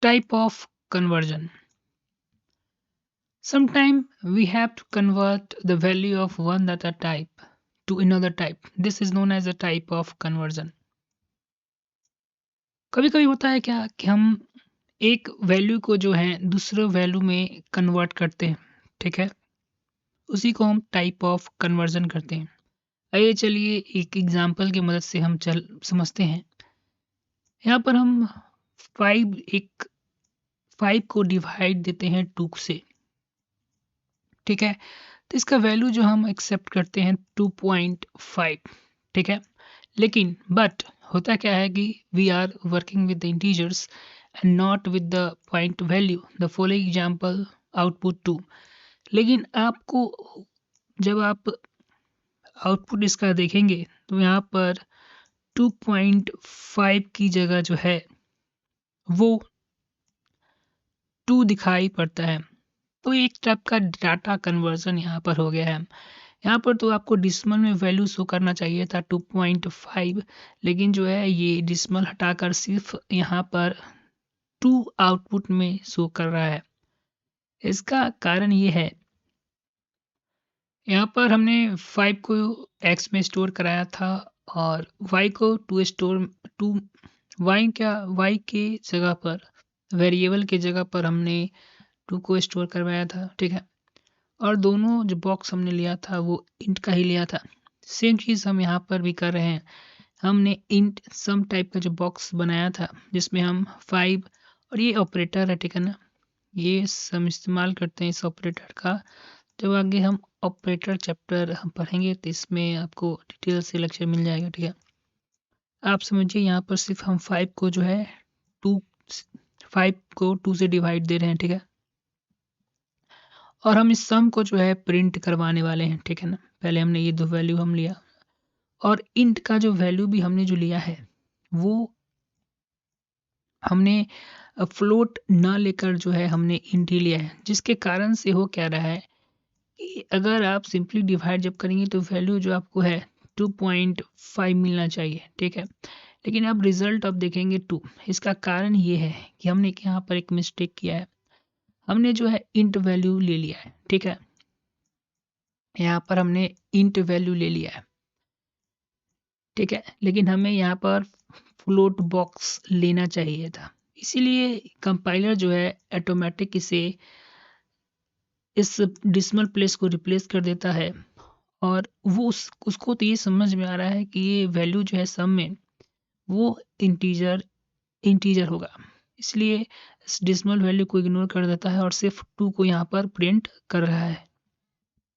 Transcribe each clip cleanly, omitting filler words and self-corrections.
Type of conversion. Sometimes we have to convert the value of one data type to another type. This is known as a type of conversion. कभी कभी होता है क्या कि हम एक value को जो है दूसरे वैल्यू में कन्वर्ट करते हैं, ठीक है? उसी को हम टाइप ऑफ कन्वर्जन करते हैं। आइए चलिए एक एग्जांपल की मदद से हम चल समझते हैं। यहाँ पर हम 5 को डिवाइड देते हैं 2 से, ठीक है? तो इसका वैल्यू जो हम एक्सेप्ट करते हैं 2.5, ठीक है? लेकिन बट होता क्या है कि we are working with the integers and not with the point value. The following example output 2। लेकिन आपको जब आप आउटपुट इसका देखेंगे तो यहाँ पर 2.5 की जगह जो है वो 2 दिखाई पड़ता है। तो एक टाइप का डाटा कन्वर्जन यहाँ पर हो गया है। यहाँ पर तो आपको डिसिमल में वैल्यू शो करना चाहिए था 2.5, लेकिन जो है ये डिसिमल हटाकर सिर्फ यहाँ पर 2 आउटपुट में शो कर रहा है। इसका कारण ये है, यहाँ पर हमने 5 को x में स्टोर कराया था और y को 2 y के जगह पर, वेरिएबल के जगह पर हमने 2 को स्टोर करवाया था, ठीक है? और दोनों जो बॉक्स हमने लिया था वो इंट का ही लिया था। सेम चीज़ हम यहाँ पर भी कर रहे हैं। हमने इंट सम टाइप का जो बॉक्स बनाया था जिसमें हम 5 और ये ऑपरेटर है, ठीक है ना? ये हम इस्तेमाल करते हैं इस ऑपरेटर का। जब आगे हम ऑपरेटर चैप्टर हम पढ़ेंगे तो इसमें आपको डिटेल से लेक्चर मिल जाएगा, ठीक है? आप समझिए यहाँ पर सिर्फ हम 5 को जो है 2 5 को 2 से डिवाइड दे रहे हैं, ठीक है? और हम इस सम को जो है प्रिंट करवाने वाले हैं, ठीक है ना? पहले हमने ये 2 वैल्यू हम लिया और इंट का जो वैल्यू भी हमने जो लिया है वो हमने फ्लोट ना लेकर जो है हमने इंट ही लिया है, जिसके कारण से हो क्या रहा है कि अगर आप सिंपली डिवाइड जब करेंगे तो वैल्यू जो आपको है 2.5 मिलना चाहिए, ठीक है? लेकिन अब रिजल्ट आप देखेंगे 2। इसका कारण ये है कि हमने यहाँ पर एक मिस्टेक किया है। हमने जो है इंट वैल्यू ले लिया है, ठीक है? यहाँ पर हमने इंट वैल्यू ले लिया है, ठीक है? लेकिन हमें यहाँ पर फ्लोट बॉक्स लेना चाहिए था। इसीलिए कंपाइलर जो है ऑटोमेटिक इसे इस डेसिमल प्लेस को रिप्लेस कर देता है और वो उसको तो ये समझ में आ रहा है कि ये वैल्यू जो है सम में वो इंटीजर होगा। इसलिए इस डेसिमल वैल्यू को इग्नोर कर देता है और सिर्फ 2 को यहाँ पर प्रिंट कर रहा है।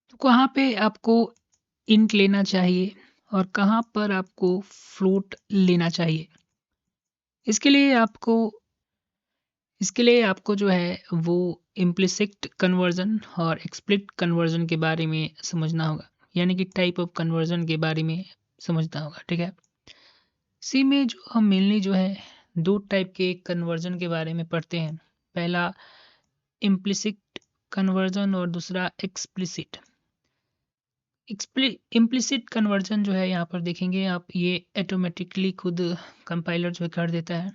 तो कहाँ पे आपको इंट लेना चाहिए और कहाँ पर आपको फ्लोट लेना चाहिए? इसके लिए आपको इसके लिए आपको जो है वो इम्प्लिसिट कन्वर्जन और एक्सप्लिसिट कन्वर्जन के बारे में समझना होगा, यानी कि टाइप ऑफ कन्वर्जन के बारे में समझना होगा, ठीक है? इसी में जो हम मेनली जो है 2 टाइप के कन्वर्जन के बारे में पढ़ते हैं। पहला इम्प्लिसिट कन्वर्जन और दूसरा एक्सप्लिसिट। इम्प्लिसिट कन्वर्जन जो है यहाँ पर देखेंगे आप, ये ऑटोमेटिकली खुद कंपाइलर जो है कर देता है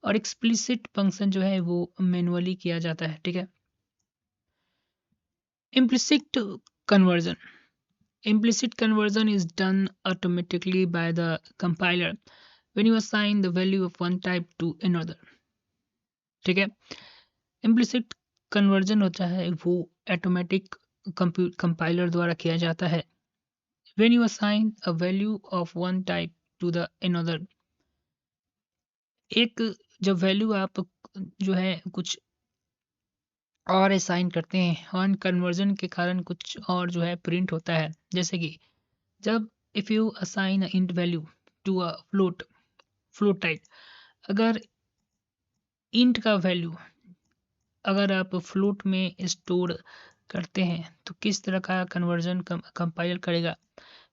और एक्सप्लिसिट फंक्शन जो है वो मैनुअली किया जाता है, ठीक है? Implicit conversion. Implicit conversion is done automatically by the compiler when you assign the value of one type to another. ठीक है? Implicit conversion होता है वो automatic compiler द्वारा किया जाता है when you assign a value of one type to the another. एक जब वैल्यू आप जो है कुछ और असाइन करते हैं और कन्वर्जन के कारण कुछ और जो है प्रिंट होता है, जैसे कि जब if you assign int value to a float type, अगर इंट का वैल्यू अगर आप फ्लोट में स्टोर करते हैं तो किस तरह का कन्वर्जन कंपाइल करेगा,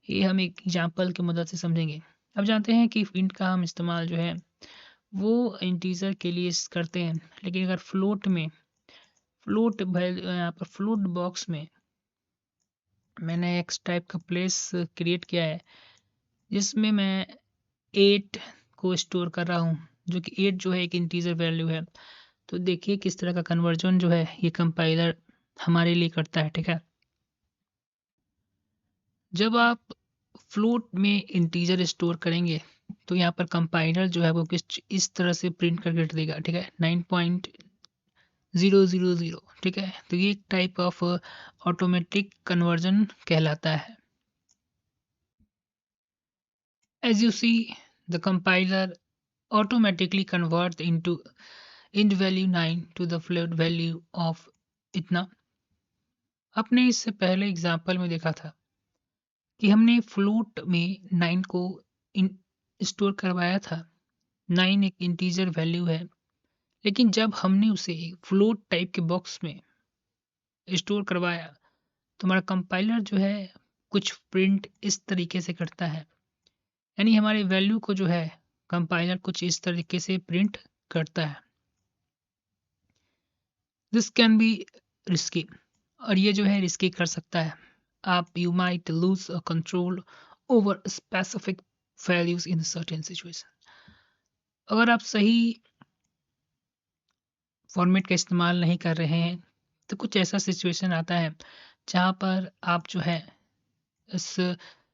ये हम एक एग्जांपल की मदद से समझेंगे। अब जानते हैं कि इंट का हम इस्तेमाल जो है वो इंटीजर के लिए करते हैं, लेकिन अगर फ्लोट वैल्यू यहाँ पर फ्लोट बॉक्स में मैंने एक टाइप का प्लेस क्रिएट किया है जिसमें मैं 8 को स्टोर कर रहा हूँ, जो कि 8 जो है एक इंटीजर वैल्यू है। तो देखिए किस तरह का कन्वर्जन जो है ये कंपाइलर हमारे लिए करता है। ठीक है, जब आप फ्लोट में इंटीजर स्टोर करेंगे तो यहाँ पर कंपाइलर जो है वो किस इस तरह से प्रिंट करके देगा। ठीक है, 9.000। ठीक है, तो ये एक टाइप ऑफ ऑटोमेटिक कन्वर्जन कहलाता है। As you see, the compiler automatically converts into int value 9 to the float value of इतना। आपने इससे पहले एग्जाम्पल में देखा था कि हमने फ्लोट में 9 को स्टोर करवाया था। 9 एक इंटीजर वैल्यू है, लेकिन जब हमने उसे फ्लोट टाइप के बॉक्स में स्टोर करवाया तो हमारा कंपाइलर जो है कुछ प्रिंट इस तरीके से करता है, यानी हमारे वैल्यू को जो है कंपाइलर कुछ इस तरीके से प्रिंट करता है। दिस कैन बी रिस्की, और ये जो है रिस्की कर सकता है। आप you might lose control over specific values in certain situation. अगर आप सही फॉर्मेट का इस्तेमाल नहीं कर रहे हैं तो कुछ ऐसा सिचुएशन आता है जहाँ पर आप जो है इस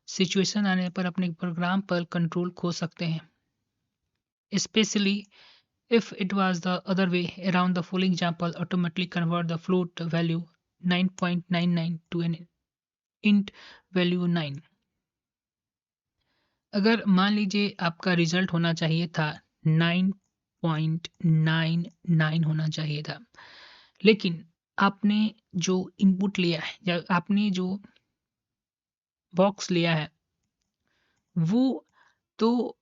सिचुएशन आने पर अपने प्रोग्राम पर कंट्रोल खो सकते हैं। Specially if it was the other way around, the following example automatically convert the float value 9.99 to an int value 9। अगर मान लीजिए आपका रिजल्ट होना चाहिए था 9.99 होना चाहिए था, लेकिन आपने जो इनपुट लिया है या आपने जो बॉक्स लिया है वो तो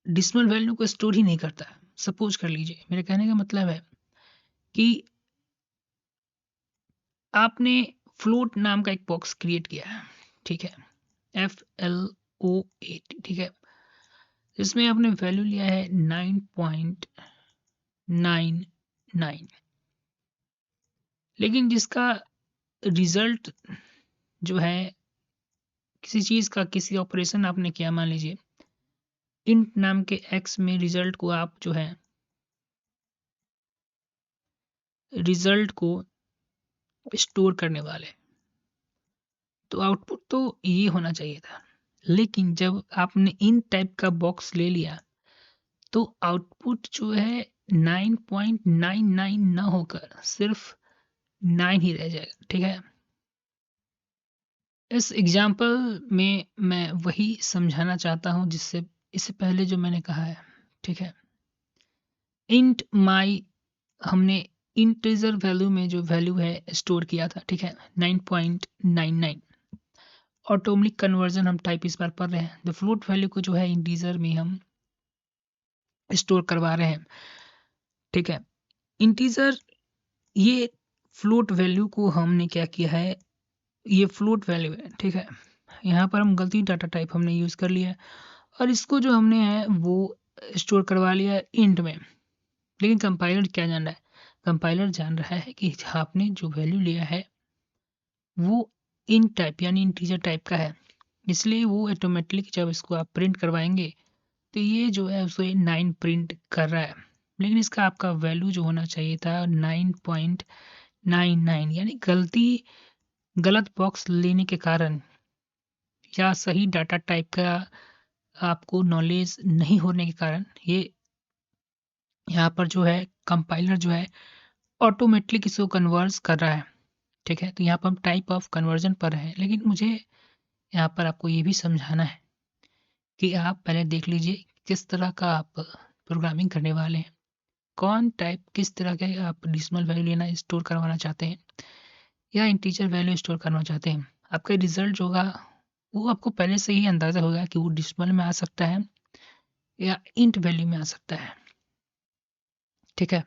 डिसिमल वैल्यू को स्टोर ही नहीं करता। सपोज कर लीजिए, मेरे कहने का मतलब है कि आपने फ्लोट नाम का एक बॉक्स क्रिएट किया है। ठीक है, FLOAT। ठीक है, इसमें आपने वैल्यू लिया है 9.99, लेकिन जिसका रिजल्ट जो है किसी चीज़ का किसी ऑपरेशन आपने किया, मान लीजिए इंट नाम के एक्स में रिजल्ट को आप जो है रिजल्ट को स्टोर करने वाले, तो आउटपुट तो ये होना चाहिए था। लेकिन जब आपने इन टाइप का बॉक्स ले लिया तो आउटपुट जो है 9.99 ना होकर सिर्फ 9 ही रह जाएगा। ठीक है, इस एग्जाम्पल में मैं वही समझाना चाहता हूँ जिससे इससे पहले जो मैंने कहा है। ठीक है, इंट माई हमने इंटीजर वैल्यू में जो वैल्यू है स्टोर किया था। ठीक है, 9.99। ऑटोमेटिक कन्वर्जन हम टाइप इस बार पढ़ रहे हैं। द फ्लोट वैल्यू को जो है इंटीजर में हम स्टोर करवा रहे हैं। ठीक है, इंटीजर ये फ्लोट वैल्यू को हमने क्या किया है, ये फ्लोट वैल्यू है। ठीक है, यहाँ पर हम गलती डाटा टाइप हमने यूज़ कर लिया है और इसको जो हमने है वो स्टोर करवा लिया इंट में। लेकिन कंपाइलर क्या जान रहा है, कंपाइलर जान रहा है कि आपने जो वैल्यू लिया है वो इंट टाइप यानी इंटीजर टाइप का है, इसलिए वो ऑटोमेटिकली जब इसको आप प्रिंट करवाएंगे तो ये जो है उसे 9 प्रिंट कर रहा है। लेकिन इसका आपका वैल्यू जो होना चाहिए था 9.99, यानी गलत बॉक्स लेने के कारण या सही डाटा टाइप का आपको नॉलेज नहीं होने के कारण ये यहाँ पर जो है कंपाइलर जो है ऑटोमेटिकली किसी को कन्वर्स कर रहा है। ठीक है, तो यहाँ पर हम टाइप ऑफ कन्वर्जन पर हैं, लेकिन मुझे यहाँ पर आपको ये भी समझाना है कि आप पहले देख लीजिए किस तरह का आप प्रोग्रामिंग करने वाले हैं, कौन टाइप किस तरह के आप डिसिमल वैल्यू लेना स्टोर करवाना चाहते हैं या इंटीजर वैल्यू स्टोर करना चाहते हैं। आपका रिजल्ट जो होगा वो आपको पहले से ही अंदाज़ा होगा कि वो डिसिमल में आ सकता है या इंट वैल्यू में आ सकता है। ठीक है,